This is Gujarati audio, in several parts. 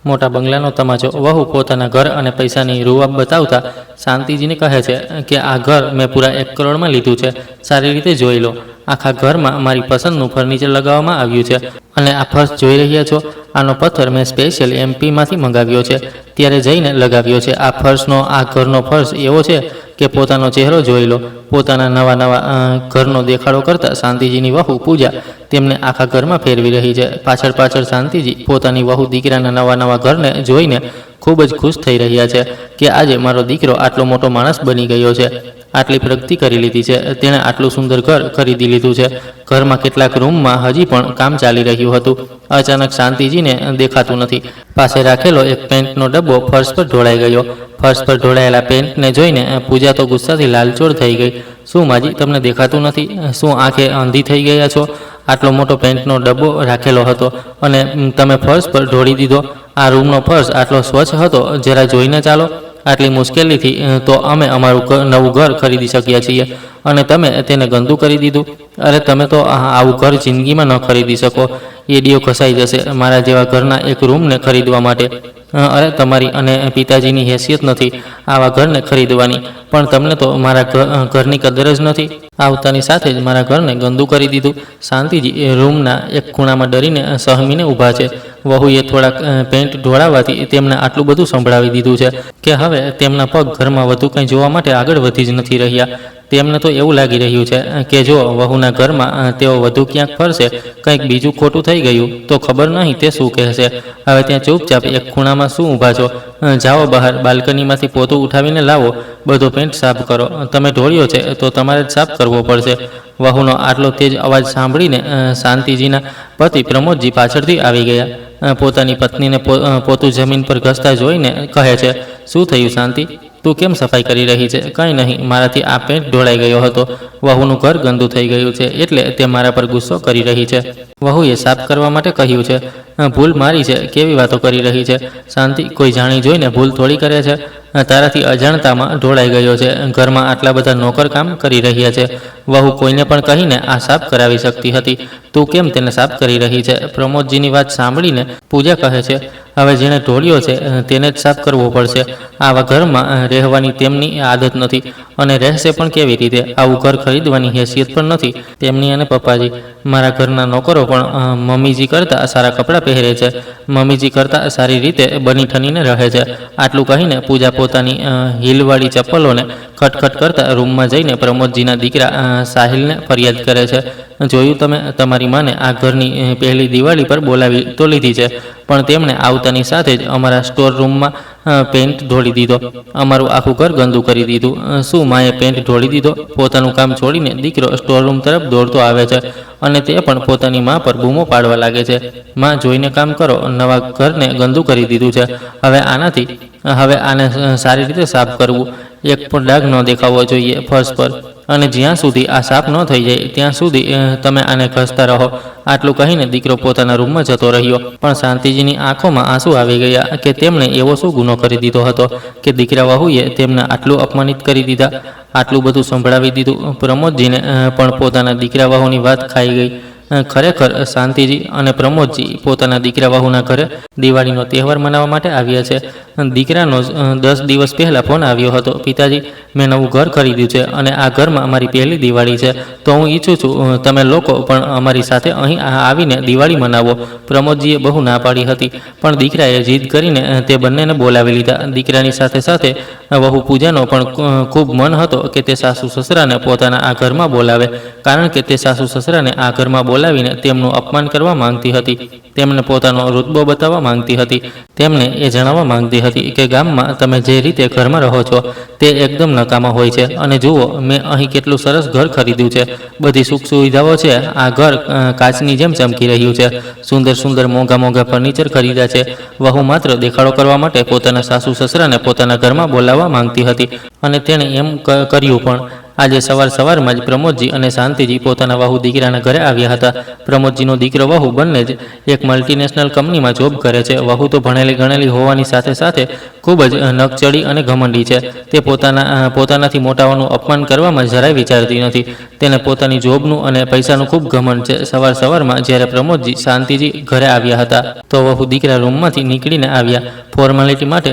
મોટા બંગલાનો તમાચો। વહુ પોતાના ઘર અને પૈસાની રૂવાબ બતાવતા શાંતિજીને કહે છે કે આ ઘર મેં પૂરા 1 કરોડમાં લીધું છે, સારી રીતે જોઈ લો। આખા ઘરમાં મારી પસંદનું ફર્નિચર લગાવવામાં આવ્યું છે અને આ ફર્શ જોઈ રહ્યા છો, આનો પથ્થર મેં સ્પેશિયલ એમપીમાંથી મંગાવ્યો છે, ત્યારે જઈને લગાવ્યો છે। આ ફર્શનો, આ ઘરનો ફર્શ એવો છે કે પોતાનો ચહેરો જોઈ લો। પોતાના નવા ઘરનો દેખાડો કરતા શાંતિજીની વહુ પૂજા તેમને આખા ઘરમાં ફેરવી રહી છે। પાછળ પાછળ શાંતિજી પોતાની વહુ દીકરાના નવા ઘરને જોઈને ખૂબ જ ખુશ થઈ રહ્યા છે કે આજે મારો દીકરો આટલો મોટો માણસ બની ગયો છે, આટલી પ્રગતિ કરી લીધી છે, તેણે આટલું સુંદર ઘર ખરીદી લીધું છે। ઘરમાં કેટલાક રૂમમાં હજી પણ કામ ચાલી રહ્યું હતું। અચાનક શાંતિજીને દેખાતું નથી। પાસે રાખેલો એક પેન્ટનો ડબ્બો ફર્શ પર ઢોળાઈ ગયો। ફર્શ પર ઢોળાયેલા પેન્ટને જોઈને પૂજા તો ગુસ્સાથી લાલચોળ થઈ ગઈ। શું માજી, તમને દેખાતું નથી? શું આંખે અંધી થઈ ગયા છો? આટલો મોટો પેન્ટનો ડબ્બો રાખેલો હતો અને તમે ફર્શ પર ઢોળી દીધો। આ રૂમનો ફર્શ આટલો સ્વચ્છ હતો, જરા જોઈને ચાલો। આટલી મુશ્કેલીથી તો અમે અમારું નવું ઘર ખરીદી શક્યા છીએ અને તમે તેને ગંદુ કરી દીધું। અરે તમે તો આવું ઘર જિંદગીમાં ન ખરીદી શકો, એડીઓ ઘસાઈ જશે મારા જેવા ઘરના એક રૂમને ખરીદવા માટે। અરે તમારી અને પિતાજીની હેસિયત નથી આવા ઘરને ખરીદવાની, પણ તમને તો મારા ઘરની કદર જ નથી। આવતાની સાથે જ મારા ઘરને ગંદુ કરી દીધું। શાંતિજી રૂમના એક ખૂણામાં ડરીને સહમીને ઊભા છે। વહુએ થોડાક પેન્ટ ઢોળાવવાથી તેમને આટલું બધું સંભળાવી દીધું છે કે હવે તેમના પગ ઘરમાં વધુ કંઈ જોવા માટે આગળ વધી જ નથી રહ્યા। તેમને તો એવું લાગી રહ્યું છે કે જો વહુના ઘરમાં તેઓ વધુ ક્યાંક ફરશે, કંઈક બીજું ખોટું થઈ ગયું તો ખબર નહીં તે શું કહેશે। હવે ત્યાં ચૂપચાપ એક ખૂણામાં શું ઊભા છો? જાઓ બહાર, બાલ્કનીમાંથી પોતું ઉઠાવીને લાવો, બધો પેન્ટ સાફ કરો। તમે ઢોળ્યો છે તો તમારે જ સાફ કરવો પડશે। વહુનો આટલો તેજ અવાજ સાંભળીને શાંતિજીના પતિ પ્રમોદજી પાછળથી આવી ગયા। પોતાની પત્નીને પોતું જમીન પર ઘસતા જોઈને કહે છે, શું થયું શાંતિ? તું કેમ સફાઈ કરી રહી છે? કંઈ નહીં, મારાથી આ પેન્ટ ઢોળાઈ ગયો હતો। વહુનું ઘર ગંદુ થઈ ગયું છે એટલે તે મારા પર ગુસ્સો કરી રહી છે। વહુએ સાફ કરવા માટે કહ્યું છે। ભૂલ મારી છે, કેવી વાતો કરી રહી છે શાંતિ? કોઈ જાણી જોઈને ભૂલ થોડી કરે છે? તારાથી અજાણતામાં ઢોળાઈ ગયો છે। ઘરમાં આટલા બધા નોકર કામ કરી રહ્યા છે, વહુ કોઈને પણ કહીને આ સાફ કરાવી શકતી હતી, તું કેમ તેને સાફ કરી રહી છે? પ્રમોદજીની વાત સાંભળીને પૂજા કહે છે, હવે જેણે ઢોળ્યો છે તેને જ સાફ કરવો પડશે। આવા ઘરમાં રહેવાની તેમની આદત નથી અને રહેશે પણ કેવી રીતે? આવું ઘર ખરીદવાની હેસિયત પણ નથી તેમની અને પપ્પાજી। મારા ઘરના નોકરો પણ મમ્મીજી કરતાં સારા કપડાં પહેરે છે, મમ્મીજી કરતાં સારી રીતે બની ઠનીને રહે છે। આટલું કહીને પૂજા પોતાની હીલવાળી ચપ્પલોને ખટખટ કરતા રૂમમાં જઈને પ્રમોદજીના દીકરા સાહિલને ફરિયાદ કરે છે, જોયું તમે? તમારી માને આ ઘરની પહેલી દિવાળી પર બોલાવી તો લીધી છે, પણ તેમણે આવતાની સાથે જ અમારા સ્ટોર રૂમમાં પેન્ટ ઢોળી દીધો, અમારું આખું ઘર ગંદુ કરી દીધું। શું માએ પેન્ટ ઢોળી દીધો? પોતાનું કામ છોડીને દીકરો સ્ટોર રૂમ તરફ દોડતો આવે છે અને તે પણ પોતાની મા પર બૂમો પાડવા લાગે છે, માં જોઈને કામ કરો, નવા ઘરને ગંદુ કરી દીધું છે, હવે આને સારી રીતે સાફ કરવું, એક પણ ડાઘ ન દેખાવો જોઈએ ફર્શ પર, અને જ્યાં સુધી આ સાફ ન થઈ જાય ત્યાં સુધી તમે આને ઘસતા રહો। આટલું કહીને દીકરો પોતાના રૂમમાં જતો રહ્યો, પણ શાંતિજીની આંખોમાં આંસુ આવી ગયા કે તેમણે એવો શું ગુનો કરી દીધો હતો કે દીકરા વહુએ તેમને આટલું અપમાનિત કરી દીધા, આટલું બધું સંભળાવી દીધું। પ્રમોદજીને પણ પોતાના દીકરા વહુની વાત ખાઈ ગઈ। ખરેખર શાંતિજી અને પ્રમોદજી પોતાના દીકરા વહુના ઘરે દિવાળીનો તહેવાર મનાવવા માટે આવ્યા છે। દીકરાનો 10 દિવસ પહેલાં ફોન આવ્યો હતો, પિતાજી મેં નવું ઘર ખરીદ્યું છે અને આ ઘરમાં અમારી પહેલી દિવાળી છે, તો હું ઈચ્છું છું તમે લોકો પણ અમારી સાથે અહીં આવીને દિવાળી મનાવો। પ્રમોદજીએ બહુ ના પાડી હતી, પણ દીકરાએ જીદ કરીને તે બંનેને બોલાવી લીધા। દીકરાની સાથે સાથે વહુ પૂજાનો પણ ખૂબ મન હતો કે તે સાસુ સસરાને પોતાના આ ઘરમાં બોલાવે, કારણ કે તે સાસુ સસરાને આ ઘરમાં બોલાવીને તેમનું અપમાન કરવા માંગતી હતી, તેમને પોતાનો રૂતબો બતાવવા માંગતી હતી, તેમને એ જણાવવા માંગતી હતી કે ગામમાં તમે જે રીતે ઘરમાં રહો છો તે એકદમ નકામા હોય છે, અને જુઓ મેં અહીં કેટલું સરસ ઘર ખરીદ્યું છે, બધી સુખ સુવિધાઓ છે, આ ઘર કાચની જેમ ચમકી રહ્યું છે, સુંદર સુંદર મોંઘા ફર્નિચર ખરીદ્યા છે। વહુ માત્ર દેખાડો કરવા માટે પોતાના સાસુ સસરાને પોતાના ઘરમાં બોલાવવા માંગતી હતી અને તેણે એમ કર્યું પણ। આજે સવારમાં જ પ્રમોદજી અને શાંતિજી પોતાના વહુ દીકરાના ઘરે આવ્યા હતા. પ્રમોદજીનો દીકરો વહુ બંને જ એક મલ્ટીનેશનલ કંપનીમાં જોબ કરે છે. વહુ તો ભણેલી ગણેલી હોવાની સાથે સાથે ખૂબ જ નકચડી અને ઘમંડી છે. તે પોતાનાથી મોટાઓનું અપમાન કરવામાં જરાય વિચારતી નથી. તેને પોતાની જોબનું અને પૈસાનું ખૂબ ઘમંડ છે. સવારમાં જ્યારે પ્રમોદજી શાંતિજી ઘરે આવ્યા હતા તો વહુ દીકરા રૂમમાંથી નીકળીને આવ્યા. ફોર્માલિટી માટે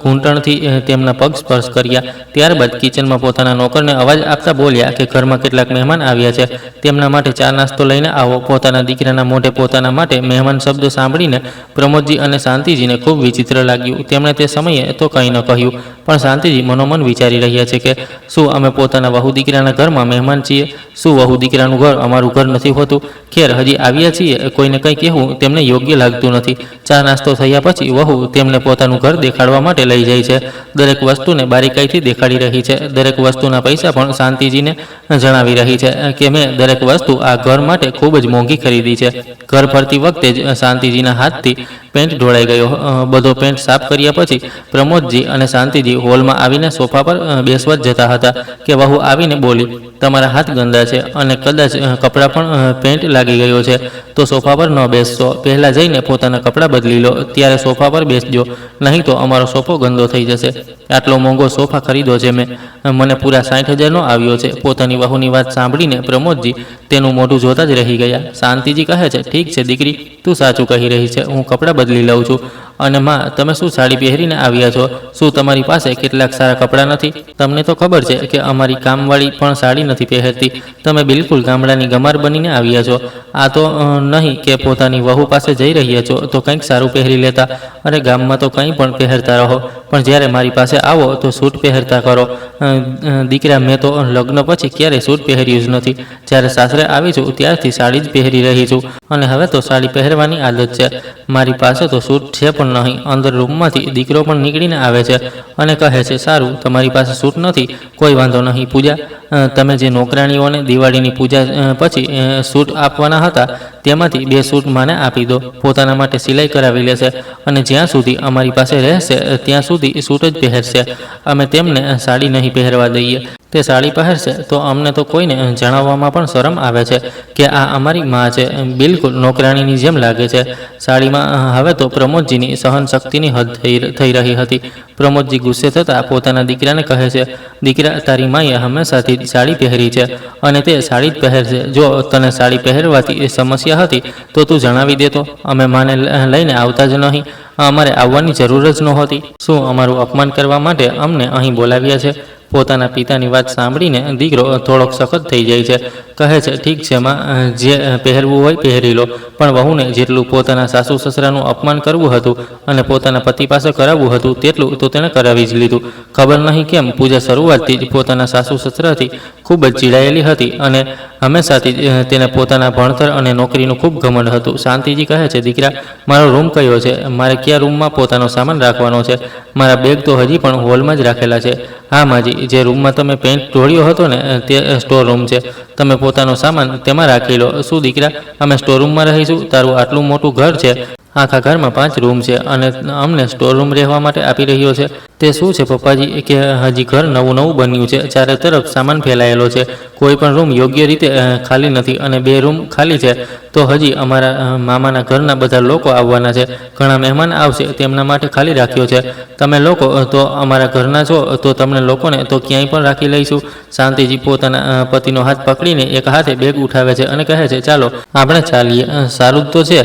ઘૂંટણથી તેમના પગ સ્પર્શ કર્યા. ત્યારબાદ કિચનમાં પોતાના નોકરને અવાજ આપતા બોલ્યા કે ઘરમાં કેટલાક મહેમાન આવ્યા છે, તેમના માટે ચા નાસ્તો લઈને આવો. પોતાના દીકરાના મોઢે પોતાના માટે મહેમાન શબ્દ સાંભળીને પ્રમોદજી અને શાંતિજીને ખૂબ વિચિત્ર લાગ્યું. તેમણે તે સમયે તો કંઈ ન કહ્યું, પણ શાંતિજી મનોમન વિચારી રહ્યા છે કે શું અમે પોતાના વહુ દીકરાના ઘરમાં મહેમાન છીએ? શું વહુ દીકરાનું ઘર અમારું ઘર નથી હોતું? ખેર, હજી આવ્યા છીએ, કોઈને કંઈ કહેવું તેમને યોગ્ય લાગતું નથી. ચા નાસ્તો થયા પછી વહુ તેમને પોતાનું ઘર દેખાડવા માટે લઈ જાય છે. દરેક વસ્તુને બારીકાઈથી દેખાડી રહી છે. દરેક વસ્તુના પૈસા પણ શાંતિજીને જણાવી રહી છે કે મેં દરેક વસ્તુ આ ઘર માટે ખૂબ જ મોંઘી ખરીદી છે. ઘર ફરતી વખતે જ શાંતિજીના હાથથી પેન્ટ ઢોળાઈ ગયો. બધો પેન્ટ સાફ કર્યા પછી પ્રમોદજી અને શાંતિજી હોલમાં આવીને સોફા પર બેસવા જ જતા હતા કે વહુ આવીને બોલી, તમારા હાથ ગંદા છે અને કદાચ કપડાં પણ પેન્ટ લાગી ગયો છે, તો સોફા પર ન બેસશો. પહેલાં જઈને પોતાના કપડાં બદલી લો, ત્યારે સોફા પર બેસજો, નહીં તો અમારો સોફો ગંદો થઈ જશે. આટલો મોંઘો સોફા ખરીદો છે મેં, મને પૂરા 60,000નો આવ્યો છે. પોતાની વહુની વાત સાંભળીને પ્રમોદજી તેનું મોઢું જોતા જ રહી ગયા. શાંતિજી કહે છે, ઠીક છે દીકરી, તું સાચું કહી રહી છે, હું કપડાં બદલી લઉં છું. અને માં, તમે શું સાડી પહેરીને આવ્યા છો? શું તમારી પાસે કેટલાક સારા કપડાં નથી? તમને તો ખબર છે કે અમારી કામવાળી પણ સાડી નથી પહેરતી. તમે બિલકુલ ગામડાની ગમાર બનીને આવ્યા છો. આ તો નહીં કે પોતાની વહુ પાસે જઈ રહ્યા છો તો કંઈક સારું પહેરી લેતા. અરે ગામમાં તો કંઈ પણ પહેરતા રહો, પણ જ્યારે મારી પાસે આવો તો સૂટ પહેરતા કરો. દીકરા, મેં તો લગ્ન પછી ક્યારેય સૂટ પહેર્યું જ નથી. જ્યારે સાસરે આવી છું ત્યારથી સાડી જ પહેરી રહી છું અને હવે તો સાડી પહેરવાની આદત છે. મારી પાસે તો સૂટ છે પણ નહીં. અંદર રૂમમાંથી દીકરો પણ નીકળીને આવે છે અને કહે છે, સારું, તમારી પાસે સૂટ નથી, કોઈ વાંધો નહીં. પૂજા, તમે જે નોકરાણીઓને દિવાળીની પૂજા પછી સૂટ આપવાના હતા તેમાંથી 2 સૂટ માને આપી દો. પોતાના માટે સિલાઈ કરાવી લેશે અને જ્યાં સુધી અમારી પાસે રહેશે ત્યાં સુધી સૂટ જ પહેરશે. અમે તેમને સાડી નહીં પહેરવા દઈએ. તે સાડી પહેરશે તો અમને તો કોઈને જણાવવામાં પણ શરમ આવે છે કે આ અમારી માં છે. બિલકુલ નોકરાણીની જેમ લાગે છે સાડીમાં. હવે તો પ્રમોદજીની સહન શક્તિની હદ થઈ રહી હતી. પ્રમોદજી ગુસ્સે થતાં પોતાના દીકરાને કહે છે, દીકરા, તારી માએ હંમેશાથી સાડી પહેરી છે અને તે સાડી જ પહેરશે. જો તને સાડી પહેરવાથી સમસ્યા હતી તો તું જણાવી દેતો, અમે માને લઈને આવતા જ નહીં. અમારે આવવાની જરૂર જ નહોતી. શું અમારું અપમાન કરવા માટે અમને અહીં બોલાવ્યા છે? પોતાના પિતાની વાત સાંભળીને દીકરો થોડોક સખત થઈ જાય છે. કહે છે, ઠીક છે માં, જે પહેરવું હોય પહેરી લો, પણ વહુને જેટલું પોતાના સાસુ સસરાનું અપમાન કરવું હતું અને પોતાના પતિ પાસે કરાવવું હતું તેટલું તો તેણે કરાવી જ લીધું. ખબર નહીં કેમ પૂજા શરૂઆતથી જ પોતાના સાસુ સસરાથી ખૂબ જ ચીડાયેલી હતી અને હંમેશાથી તેને પોતાના ભણતર અને નોકરીનું ખૂબ ઘમંડ હતું. શાંતિજી કહે છે, દીકરા, મારો રૂમ કયો છે? મારે કયા રૂમમાં પોતાનો સામાન રાખવાનો છે? મારા બેગ તો હજી પણ હોલમાં જ રાખેલા છે. હા માજી, જે રૂમમાં તમે પેન્ટ ઢોળ્યો હતો ને તે સ્ટોર રૂમ છે. તમે પોતાનો સામાન તેમાં રાખી લો. શું દીકરા, અમે સ્ટોર રૂમમાં રહીશું? તારું આટલું મોટું ઘર છે, આખા ઘરમાં 5 રૂમ છે અને અમને સ્ટોર રૂમ રહેવા માટે આપી રહ્યો છે. તે શું છે પપ્પાજી કે હજી ઘર નવું બન્યું છે, ચારે તરફ સામાન ફેલાયેલો છે, કોઈ પણ રૂમ યોગ્ય રીતે ખાલી નથી અને 2 રૂમ ખાલી છે. તો હજી અમારા મામાના ઘરના બધા લોકો આવવાના છે, ઘણા મહેમાન આવશે, તેમના માટે ખાલી રાખ્યો છે. તમે લોકો તો અમારા ઘરના છો તો તમને લોકોને તો ક્યાંય પણ રાખી લઈશું. શાંતિજી પોતાના પતિનો હાથ પકડીને એક હાથે બેગ ઉઠાવે છે અને કહે છે, ચાલો આપણે ચાલીએ. સારું જ તો છે,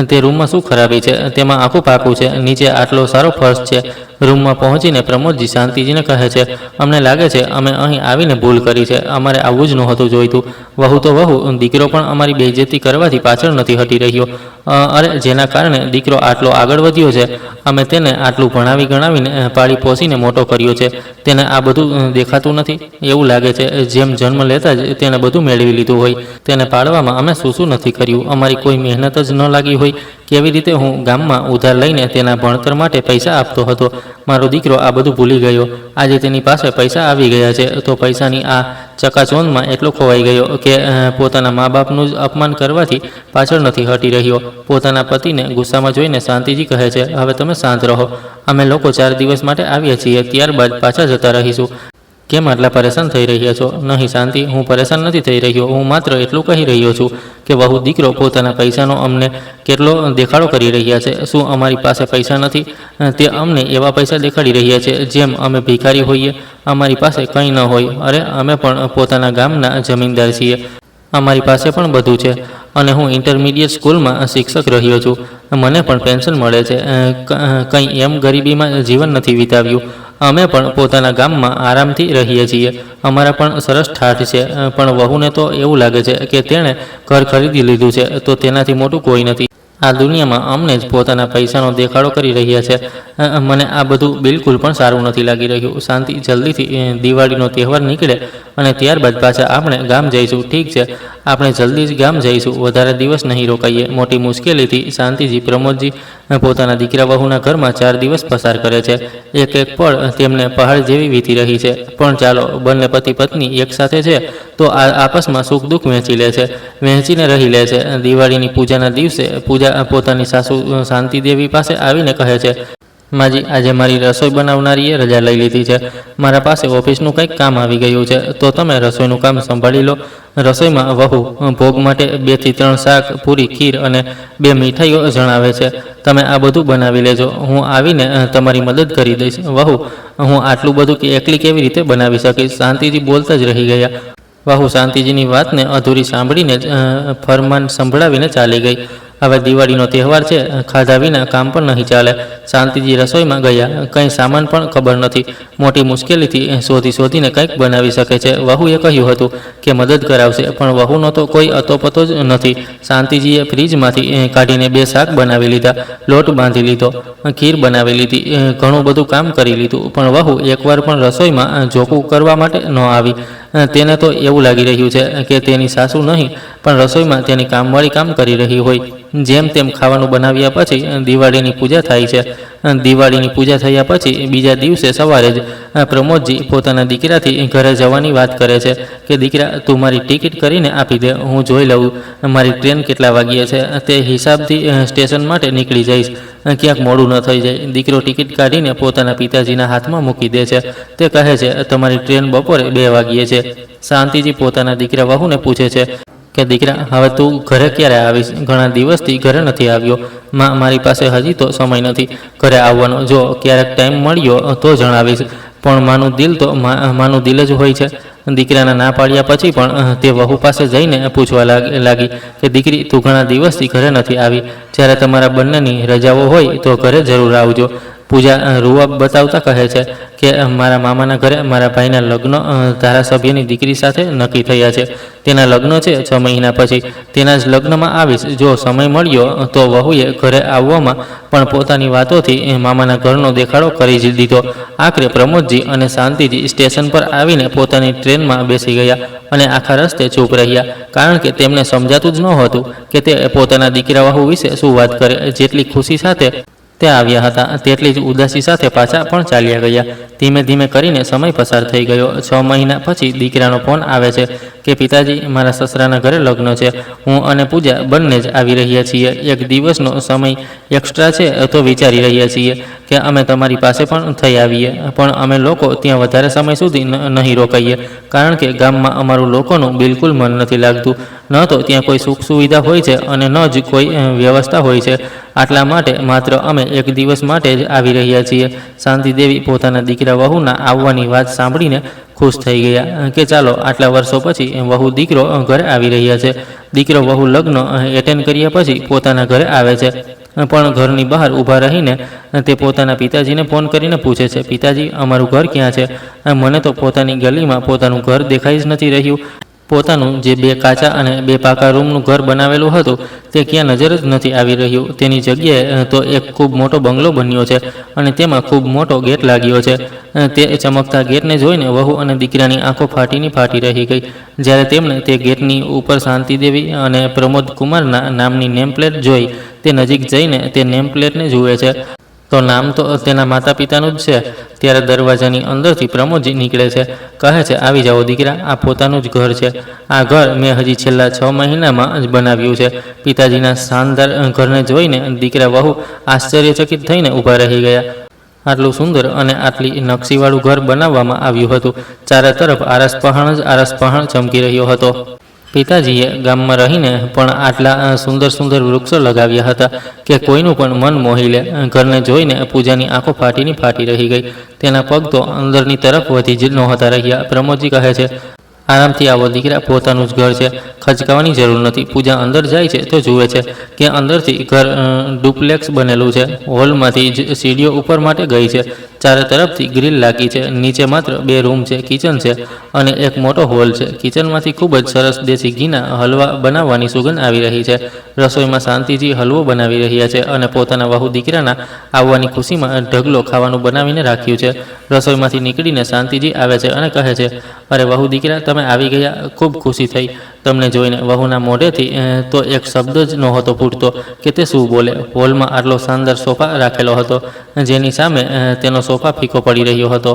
તે રૂમમાં શું ખરાબી છે? તેમાં આખું પાકું છે, નીચે આટલો સારો ફર્શ છે. રૂમમાં પહોંચીને પ્રમોદજી શાંતિજીને કહે છે, અમને લાગે છે અમે અહીં આવીને ભૂલ કરી છે, અમારે આવવું જ નહોતું જોઈતું. વહુ તો વહુ, દીકરો પણ અમારી બેઇજ્જતી કરવાથી પાછળ નથી હટી રહ્યો. અરે જેના કારણે દીકરો આટલો આગળ વધ્યો છે, અમે તેને આટલું ભણાવી ગણાવીને પાળી પોસીને મોટો કર્યો છે, તેને આ બધું દેખાતું નથી? એવું લાગે છે જેમ જન્મ લેતા જ તેને બધું મેળવી લીધું હોય. તેને પાળવામાં અમે શું નથી કર્યું, અમારી કોઈ મહેનત જ ન લાગી હોય. કેવી રીતે હું ગામમાં ઉધાર લઈને તેના ભણતર માટે પૈસા આપતો હતો. મારો દીકરો આ બધું ભૂલી ગયો. આજે તેની પાસે પૈસા આવી ગયા છે તો પૈસાની આ ચકાચોંધમાં એટલો ખોવાઈ ગયો કે પોતાના મા બાપનું જ અપમાન કરવાથી પાછળ નથી હટી રહ્યો. પોતાના પતિને ગુસ્સામાં જોઈને શાંતિજી કહે છે, હવે તમે શાંત રહો, અમે લોકો 4 દિવસ માટે આવ્યા છીએ, ત્યારબાદ પાછા જતા રહીશું. કેમ આટલા પરેશાન થઈ રહ્યા છો? નહીં શાંતિ, હું પરેશાન નથી થઈ રહ્યો. હું માત્ર એટલું કહી રહ્યો છું કે વહુ દીકરો પોતાના પૈસાનો અમને કેટલો દેખાડો કરી રહ્યા છે. શું અમારી પાસે પૈસા નથી? તે અમને એવા પૈસા દેખાડી રહ્યા છે જેમ અમે ભિખારી હોઈએ. અમારી પાસે કંઈ ન હોય. અરે, અમે પણ પોતાના ગામના જમીનદાર છીએ. અમારી પાસે પણ બધું છે અને હું ઇન્ટરમીડિયેટ સ્કૂલમાં શિક્ષક રહ્યો છું. મને પણ પેન્શન મળે છે. કંઈ એમ ગરીબીમાં જીવન નથી વિતાવ્યું. અમે પણ પોતાના ગામમાં આરામથી રહીએ છીએ. અમારા પણ સરસ ઠાઠ છે. પણ વહુને તો એવું લાગે છે કે તેણે ઘર ખરીદી લીધું છે તો તેનાથી મોટું કોઈ નથી. આ દુનિયામાં અમને જ પોતાના પૈસાનો દેખાડો કરી રહ્યા છે. મને આ બધું બિલકુલ પણ સારું નથી લાગી રહ્યું. શાંતિ, જલ્દીથી દિવાળીનો તહેવાર નીકળે અને ત્યારબાદ પાછા આપણે ગામ જઈશું. ઠીક છે, આપણે જલ્દી જ ગામ જઈશું. વધારે દિવસ નહીં રોકાઈએ. મોટી મુશ્કેલીથી શાંતિજી પ્રમોદજી પોતાના દીકરા વહુના ઘરમાં 4 દિવસ પસાર કરે છે. એક એક પળ તેમને પહાડ જેવી વીતી રહી છે. પણ ચાલો, બંને પતિ પત્ની એક સાથે છે તો આપસમાં સુખ દુઃખ વહેંચી લે છે, વહેંચીને રહી લે છે. દિવાળીની પૂજાના દિવસે પૂજા પોતાની સાસુ શાંતિદેવી પાસે આવીને કહે છે, માજી, આજે મારી રસોઈ બનાવનારીએ રજા લઈ લીધી છે. મારા પાસે ઓફિસનું કંઈક કામ આવી ગયું છે તો તમે રસોઈનું કામ સંભાળી લો. રસોઈમાં વહુ ભોગ માટે 2 થી 3 શાક, પૂરી, ખીર અને 2 મીઠાઈઓ જણાવે છે. તમે આ બધું બનાવી લેજો. હું આવીને તમારી મદદ કરી દઈશ. વહુ, હું આટલું બધું એકલી કેવી રીતે બનાવી શકીશ? શાંતિજી બોલતા જ રહી ગયા. વહુ શાંતિજીની વાતને અધૂરી સાંભળીને જ ફરમાન સંભળાવીને ચાલી ગઈ. હવે દિવાળીનો તહેવાર છે, ખાધા વિના કામ પણ નહીં ચાલે. શાંતિજી રસોઈમાં ગયા. કંઈ સામાન પણ ખબર નથી. મોટી મુશ્કેલીથી શોધીને કંઈક બનાવી શકે છે. વહુએ કહ્યું હતું કે મદદ કરાવશે, પણ વહુનો તો કોઈ અતોપતો જ નથી. શાંતિજીએ ફ્રીજમાંથી કાઢીને 2 શાક બનાવી લીધા, લોટ બાંધી લીધો, ખીર બનાવી લીધી, ઘણું બધું કામ કરી લીધું. પણ વહુ એકવાર પણ રસોઈમાં ઝોકું કરવા માટે ન આવી. તેને તો એવું લાગી રહ્યું છે કે તેની સાસુ નહીં પણ રસોઈમાં તેની કામવાળી કામ કરી રહી હોય. જેમ તેમ ખાવાનું બનાવ્યા પછી દિવાળીની પૂજા થાય છે. દિવાળીની પૂજા થયા પછી બીજા દિવસે સવારે જ પ્રમોદજી પોતાના દીકરાથી ઘરે જવાની વાત કરે છે કે દીકરા, તું મારી ટિકિટ કરીને આપી દે. હું જોઈ લઉં મારી ટ્રેન કેટલા વાગ્યે છે. તે હિસાબથી સ્ટેશન માટે નીકળી જઈશ. ક્યાંક મોડું ન થઈ જાય. દીકરો ટિકિટ કાઢીને પોતાના પિતાજીના હાથમાં મૂકી દે છે. તે કહે છે, તમારી ટ્રેન બપોરે 2 વાગ્યે છે. શાંતિજી પોતાના દીકરા વહુને પૂછે છે કે દીકરા, હવે તું ઘરે ક્યારે આવીશ? ઘણા દિવસથી ઘરે નથી આવ્યો. મારી પાસે હજી તો સમય નથી ઘરે આવવાનો. જો ક્યારેક ટાઈમ મળ્યો તો જણાવીશ. પણ માનું દિલ તો માનું દિલ જ હોય છે. દીકરાના ના પાડ્યા પછી પણ તે વહુ પાસે જઈને પૂછવા લાગી કે દીકરી, તું ઘણા દિવસથી ઘરે નથી આવી. જ્યારે તમારા બંનેની રજાઓ હોય તો ઘરે જરૂર આવજો. પૂજા રૂઆબ બતાવતા કહે છે કે મારા મામાના ઘરે મારા ભાઈના લગ્ન ધારાસભ્યની દીકરી સાથે નક્કી થયા છે. તેના લગ્ન છે 6 મહિના પછી. તેના જ લગ્નમાં આવીશ. જો સમય મળ્યો તો વહુએ ઘરે આવવામાં પણ પોતાની વાતોથી મામાના ઘરનો દેખાડો કરી જ દીધો. આખરે પ્રમોદજી અને શાંતિજી સ્ટેશન પર આવીને પોતાની ટ્રેનમાં બેસી ગયા અને આખા રસ્તે ચૂપ રહ્યા. કારણ કે તેમને સમજાતું જ નહોતું કે તે પોતાના દીકરા વહુ વિશે શું વાત કરે. જેટલી ખુશી સાથે તે આવ્યા હતા તેટલી જ ઉદાસી સાથે પાછા પણ ચાલ્યા ગયા. ધીમે ધીમે કરીને સમય પસાર થઈ ગયો. 6 મહિના પછી દીકરાનો ફોન આવે છે કે પિતાજી, મારા સસરાના ઘરે લગ્ન છે. હું અને પૂજા બંને જ આવી રહ્યા છીએ. 1 દિવસનો સમય એક્સ્ટ્રા છે તો વિચારી રહ્યા છીએ કે અમે તમારી પાસે પણ થઈ આવીએ. પણ અમે લોકો ત્યાં વધારે સમય સુધી નહીં રોકાઈએ, કારણ કે ગામમાં અમારું લોકોનું બિલકુલ મન નથી લાગતું. ન તો ત્યાં કોઈ સુખ સુવિધા હોય છે અને ન જ કોઈ વ્યવસ્થા હોય છે. આટલા માટે માત્ર અમે 1 દિવસ માટે જ આવી રહ્યા છીએ. શાંતિદેવી પોતાના દીકરા વહુના આવવાની વાત સાંભળીને ખુશ થઈ ગયા કે ચાલો, આટલા વર્ષો પછી વહુ દીકરો ઘરે આવી રહ્યા છે. દીકરો વહુ લગ્ન એટેન્ડ કર્યા પછી પોતાના ઘરે આવે છે. પણ ઘરની બહાર ઊભા રહીને તે પોતાના પિતાજીને ફોન કરીને પૂછે છે, પિતાજી, અમારું ઘર ક્યાં છે? મને તો પોતાની ગલીમાં પોતાનું ઘર દેખાઈ જ નથી રહ્યું. પોતાનું જે 2 કાચા અને 2 પાકા રૂમનું ઘર બનાવેલું હતું તે ક્યાં નજર જ નથી આવી રહ્યું. તેની જગ્યાએ તો એક ખૂબ મોટો બંગલો બન્યો છે અને તેમાં ખૂબ મોટો ગેટ લાગ્યો છે. તે ચમકતા ગેટને જોઈને વહુ અને દીકરાની આંખો ફાટી રહી ગઈ. જ્યારે તેમણે તે ગેટની ઉપર શાંતિદેવી અને પ્રમોદ કુમારના નામની નેમપ્લેટ જોઈ, તે નજીક જઈને તે નેમપ્લેટને જુએ છે તો નામ તો તેના માતા પિતાનું જ છે. ત્યારે દરવાજાની અંદરથી પ્રમોદજી નીકળે છે. કહે છે, આવી જાઓ દીકરા, આ પોતાનું જ ઘર છે. આ ઘર મેં હજી છેલ્લા 6 મહિનામાં જ બનાવ્યું છે. પિતાજીના શાનદાર ઘરને જોઈને દીકરા વહુ આશ્ચર્યચકિત થઈને ઊભા રહી ગયા. આટલું સુંદર અને આટલી નકશીવાળું ઘર બનાવવામાં આવ્યું હતું. ચારે તરફ આરસપહાણ જ આરસપહાણ ચમકી રહ્યો હતો. પિતાજીએ ગામમાં રહીને પણ આટલા સુંદર સુંદર વૃક્ષો લગાવ્યા હતા કે કોઈનું પણ મન મોહી લે. ઘરને જોઈને પૂજાની આંખો ફાટી રહી ગઈ. તેના પગ તો અંદરની તરફ વધી જ નહોતા રહ્યા. પ્રમોદજી કહે છે, આરામથી આવો દીકરા, પોતાનું જ ઘર છે, ખચકાવાની જરૂર નથી. પૂજા અંદર જાય છે તો જુએ છે કે અંદરથી ઘર ડુપ્લેક્સ બનેલું છે. હોલમાંથી જ સીડીઓ ઉપર માટે ગઈ છે. ચારે તરફથી ગ્રીલ લાગી છે. નીચે માત્ર 2 રૂમ છે, કિચન છે અને એક મોટો હોલ છે. કિચનમાંથી ખૂબ જ સરસ દેશી ઘીના હલવા બનાવવાની સુગંધ આવી રહી છે. રસોઈમાં શાંતિજી હલવો બનાવી રહ્યા છે અને પોતાના વહુ દીકરાના આવવાની ખુશીમાં ઢગલો ખાવાનું બનાવીને રાખ્યું છે. રસોઈમાંથી નીકળીને શાંતિજી આવે છે અને કહે છે, અરે વહુ દીકરા, તમે આવી ગયા, ખૂબ ખુશી થઈ તમને જોઈને. વહુના મોઢેથી તો એક શબ્દ જ નહોતો ફૂટતો કે તે શું બોલે. હોલમાં આટલો શાનદાર સોફા રાખેલો હતો, જેની સામે તેનો સોફા ફીકો પડી રહ્યો હતો.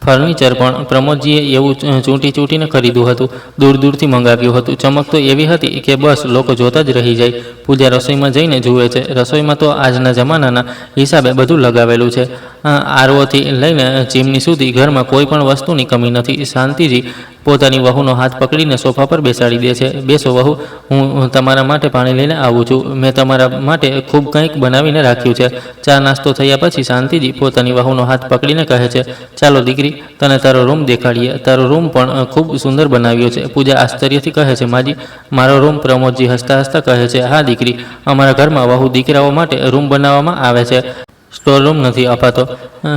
ફર્નિચર પણ પ્રમોદજીએ એવું ચૂંટીને ખરીદ્યું હતું, દૂર દૂરથી મંગાવ્યું હતું. ચમક તો એવી હતી કે બસ લોકો જોતા જ રહી જાય. પૂજા રસોઈમાં જઈને જુએ છે. રસોઈમાં તો આજના જમાનાના હિસાબે બધું લગાવેલું છે. આરઓથી લઈને ચીમની સુધી ઘરમાં કોઈ પણ વસ્તુની કમી નથી. શાંતિજી પોતાની વહુનો હાથ પકડીને સોફા પર બેસાડી દે છે. બેસો વહુ, હું તમારા માટે પાણી લઈને આવું છું. મેં તમારા માટે ખૂબ કંઈક બનાવીને રાખ્યું છે. ચા નાસ્તો થયા પછી શાંતિજી પોતાની વહુનો હાથ પકડીને કહે છે, ચાલો દીકરી, તને તારો રૂમ દેખાડીએ. તારો રૂમ પણ ખૂબ સુંદર બનાવ્યો છે. પૂજા આશ્ચર્યથી કહે છે, માજી, મારો રૂમ? પ્રમોદજી હસતા હસતા કહે છે, હા દીકરી, અમારા ઘરમાં વહુ દીકરાઓ માટે રૂમ બનાવવામાં આવે છે. સ્ટોર રૂમ નથી અપાતો.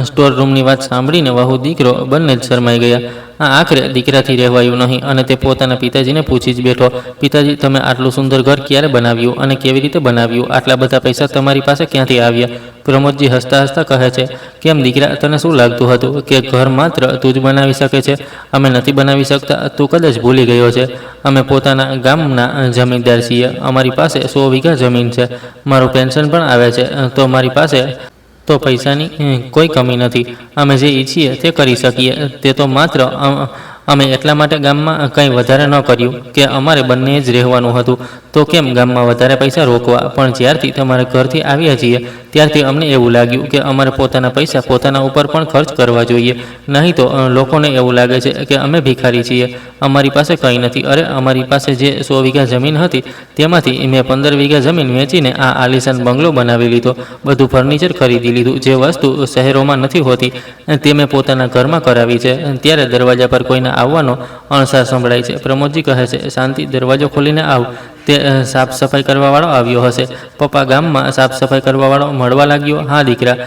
સ્ટોર રૂમની વાત સાંભળીને વહુ દીકરો બંને જ શરમાઈ ગયા. આખરે દીકરાથી રહેવાયું નહીં અને તે પોતાના પિતાજીને પૂછી જ બેઠો, પિતાજી, તમે આટલું સુંદર ઘર ક્યારે બનાવ્યું અને કેવી રીતે બનાવ્યું? આટલા બધા પૈસા તમારી પાસે ક્યાંથી આવ્યા? પ્રમોદજી હસતા હસતા કહે છે, કેમ દીકરા, તને શું લાગતું હતું કે ઘર માત્ર તું જ બનાવી શકે છે? અમે નથી બનાવી શકતા? તું કદાચ ભૂલી ગયો છે, અમે પોતાના ગામના જમીનદાર છીએ. અમારી પાસે 100 વીઘા જમીન છે. મારું પેન્શન પણ આવે છે. તો મારી પાસે તો પૈસાની કોઈ કમી નથી. અમે જે ઈચ્છીએ તે કરી શકીએ. તે તો માત્ર અમે એટલા માટે ગામમાં કંઈ વધારે ન કર્યું કે અમારે બંને જ રહેવાનું હતું. તો કેમ ગામમાં વધારે પૈસા રોકવા? પણ જ્યારથી તમારા ઘરથી આવ્યા છીએ ત્યારથી અમને એવું લાગ્યું કે અમારે પોતાના પૈસા પોતાના ઉપર પણ ખર્ચ કરવા જોઈએ. નહીં તો લોકોને એવું લાગે છે કે અમે ભિખારી છીએ, અમારી પાસે કંઈ નથી. અરે, અમારી પાસે જે 100 વીઘા જમીન હતી તેમાંથી મેં 15 વીઘા જમીન વેચીને આ આલિશાન બંગલો બનાવી લીધો. બધું ફર્નિચર ખરીદી લીધું. જે વસ્તુ શહેરોમાં નથી હોતી તે મેં પોતાના ઘરમાં કરાવી છે. ત્યારે દરવાજા પર કોઈના આવવાનો અણસાર સંભળાય છે. પ્રમોદજી કહે છે, શાંતિ, દરવાજો ખોલીને આવ. તે સાફ સફાઈ કરવાવાળો આવ્યો હશે. પપ્પા ગામમાં સાફ સફાઈ કરવાવાળો મળવા લાગ્યો? હા દીકરા,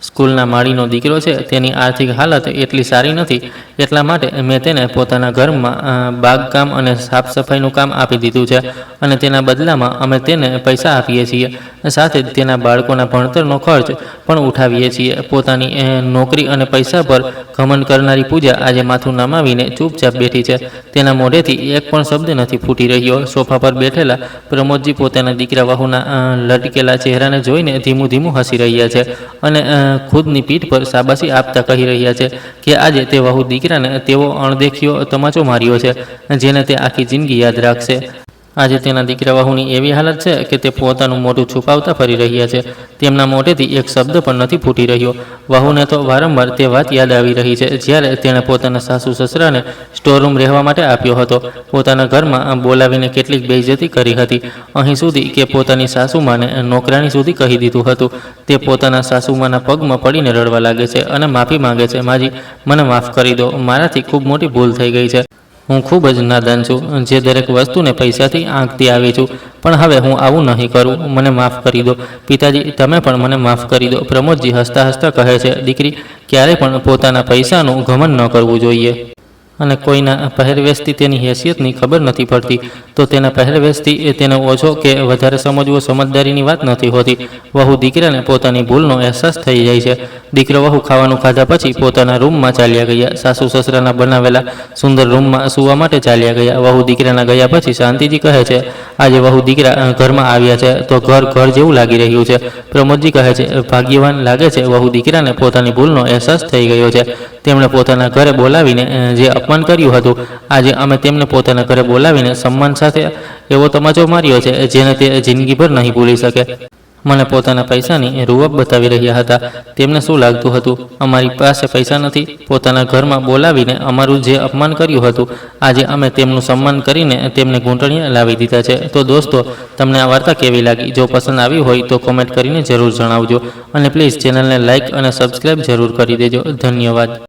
સ્કૂલના માળીનો દીકરો છે. તેની આર્થિક હાલત એટલી સારી નથી, એટલા માટે મેં તેને પોતાના ઘરમાં બાગકામ અને સાફ સફાઈનું કામ આપી દીધું છે અને તેના બદલામાં અમે તેને પૈસા આપીએ છીએ. સાથે જ તેના બાળકોના ભણતરનો ખર્ચ પણ ઉઠાવીએ છીએ. પોતાની નોકરી અને પૈસા પર ઘમંડ કરનારી પૂજા આજે માથું નમાવીને ચૂપચાપ બેઠી છે. તેના મોઢેથી એક પણ શબ્દ નથી ફૂટી રહ્યો. સોફા પર બેઠેલા પ્રમોદજી પોતાના દીકરા વહુના લટકેલા ચહેરાને જોઈને ધીમું ધીમું હસી રહ્યા છે અને ખુદની પીઠ પર શાબાશી આપતા કહી રહ્યા છે કે આજે તે વહુ દીકરાને તેવો અણદેખ્યો તમાચો માર્યો છે જેને તે આખી જિંદગી યાદ રાખશે. આજે તેના દીકરા વહુની એવી હાલત છે કે તે પોતાનું મોઢું છુપાવતા ફરી રહ્યા છે. તેમના મોઢેથી એક શબ્દ પણ નથી ફૂટી રહ્યો. વહુને તો વારંવાર તે વાત યાદ આવી રહી છે જ્યારે તેણે પોતાના સાસુ સસરાને સ્ટોરરૂમ રહેવા માટે આપ્યો હતો. પોતાના ઘરમાં બોલાવીને કેટલીક બેઇજ્જતી કરી હતી. અહીં સુધી કે પોતાની સાસુમાને નોકરાણી સુધી કહી દીધું હતું. તે પોતાના સાસુમાના પગમાં પડીને રડવા લાગે છે અને માફી માંગે છે, માજી, મને માફ કરી દો. મારાથી ખૂબ મોટી ભૂલ થઈ ગઈ છે. હું ખૂબ જ નાદાન છું, જે દરેક વસ્તુને પૈસાથી આંકતી આવી છું. પણ હવે હું આવું નહીં કરું. મને માફ કરી દો. પિતાજી, તમે પણ મને માફ કરી દો. પ્રમોદજી હસતા હસતા કહે છે, દીકરી, ક્યારેય પણ પોતાના પૈસાનું ઘમંડ ન કરવું જોઈએ. અને કોઈના પહેરવેશથી તેની હેસિયતની ખબર નથી પડતી તો તેના પહેરવેશથી તેને ઓછો કે વધારે સમજવો સમજદારીની વાત નથી હોતી. વહુ દીકરાને પોતાની ભૂલનો અહેસાસ થઈ જાય છે. દીકરો વહુ ખાવાનું ખાધા પછી પોતાના રૂમમાં ચાલ્યા ગયા. સાસુ સસરાના બનાવેલા સુંદર રૂમમાં સૂવા માટે ચાલ્યા ગયા. વહુ દીકરાના ગયા પછી શાંતિજી કહે છે, આજે વહુ દીકરા ઘરમાં આવ્યા છે તો ઘર જેવું લાગી રહ્યું છે. પ્રમોદજી કહે છે, ભાગ્યવાન લાગે છે. વહુ દીકરાને પોતાની ભૂલનો અહેસાસ થઈ ગયો છે. તેમણે પોતાના ઘરે બોલાવીને જે અપમાન કર્યું હતું, આજે અમે તેમને પોતાના ઘરે બોલાવીને સન્માન સાથે એવો તમાચો માર્યો છે જેને તે જિંદગીભર નહીં ભૂલી શકે. મને પોતાના પૈસાની રૂઅબ બતાવી રહ્યા હતા. તેમને શું લાગતું હતું? અમારી પાસે પૈસા નથી? પોતાના ઘરમાં બોલાવીને અમારું જે અપમાન કર્યું હતું, આજે અમે તેમનું સન્માન કરીને તેમને ઘૂંટણીએ લાવી દીધા છે. તો દોસ્તો, તમને આ વાર્તા કેવી લાગી? જો પસંદ આવી હોય તો કોમેન્ટ કરીને જરૂર જણાવજો અને પ્લીઝ ચેનલને લાઇક અને સબસ્ક્રાઈબ જરૂર કરી દેજો. ધન્યવાદ.